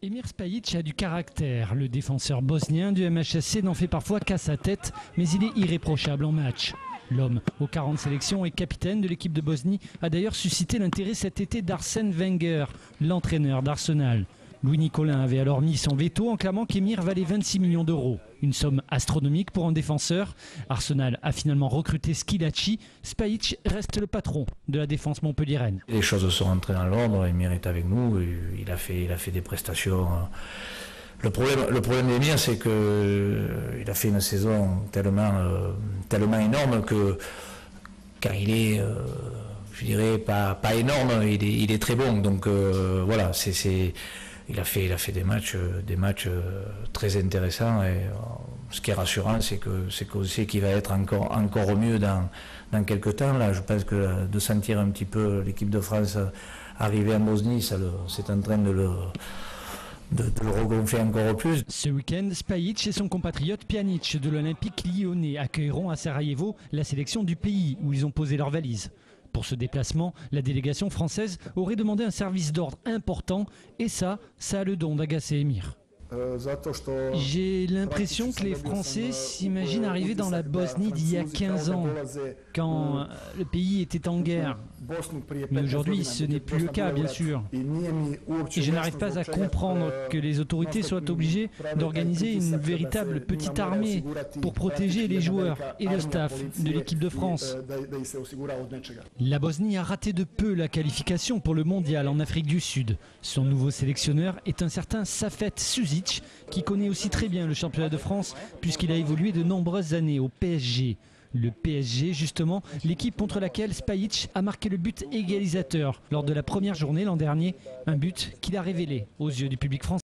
Emir Spajic a du caractère. Le défenseur bosnien du MHSC n'en fait parfois qu'à sa tête, mais il est irréprochable en match. L'homme aux 40 sélections et capitaine de l'équipe de Bosnie a d'ailleurs suscité l'intérêt cet été d'Arsène Wenger, l'entraîneur d'Arsenal. Louis Nicolin avait alors mis son veto en clamant qu'Emir valait 26 millions d'euros. Une somme astronomique pour un défenseur. Arsenal a finalement recruté Squillaci. Spajic reste le patron de la défense montpelliéraine. Les choses sont entrées dans l'ordre, Emir est avec nous, il a fait des prestations. Le problème d'Emir, c'est qu'il a fait une saison tellement énorme que quand il est, je dirais, pas énorme, il est très bon. Donc voilà, il a fait des matchs très intéressants et ce qui est rassurant, c'est qu'on sait qu'il va être encore mieux dans quelques temps. Là, je pense que de sentir un petit peu l'équipe de France arriver en Bosnie, c'est en train de le regonfler encore plus. Ce week-end, Spajic et son compatriote Pjanic de l'Olympique lyonnais accueilleront à Sarajevo la sélection du pays où ils ont posé leurs valises. Pour ce déplacement, la délégation française aurait demandé un service d'ordre important et ça a le don d'agacer Emir. J'ai l'impression que les Français s'imaginent arriver dans la Bosnie d'il y a 15 ans, quand le pays était en guerre. Mais aujourd'hui, ce n'est plus le cas, bien sûr. Et je n'arrive pas à comprendre que les autorités soient obligées d'organiser une véritable petite armée pour protéger les joueurs et le staff de l'équipe de France. La Bosnie a raté de peu la qualification pour le mondial en Afrique du Sud. Son nouveau sélectionneur est un certain Safet Suzic, qui connaît aussi très bien le championnat de France puisqu'il a évolué de nombreuses années au PSG. Le PSG, justement, l'équipe contre laquelle Spajic a marqué le but égalisateur lors de la première journée l'an dernier, un but qu'il a révélé aux yeux du public français.